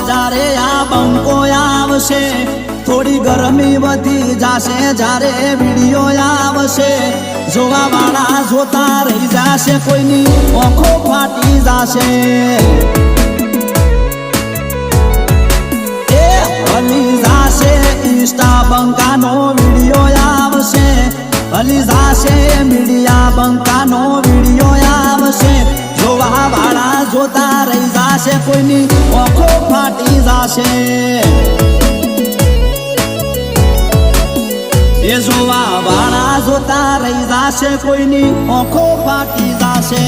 જ્યારે આ બંકો આવશે થોડી ગરમી વધી જાશે જ્યારે વિડિયો આવશે જોવા વાળા જોતા રહી જાશે કોઈની આંખો ફાટી જાશે એ હલી જાશે ઇન્સ્ટા બંકાનો વિડિયો આવશે હલી જાશે મીડિયા બંકાનો વિડિયો આવશે જોવા વાળા જોતા રહી જાશે કોઈની આંખો ફાટી જાશે એ જોવા વાળા જોતા રહી જાશે કોઈની આંખો ફાટી જાશે।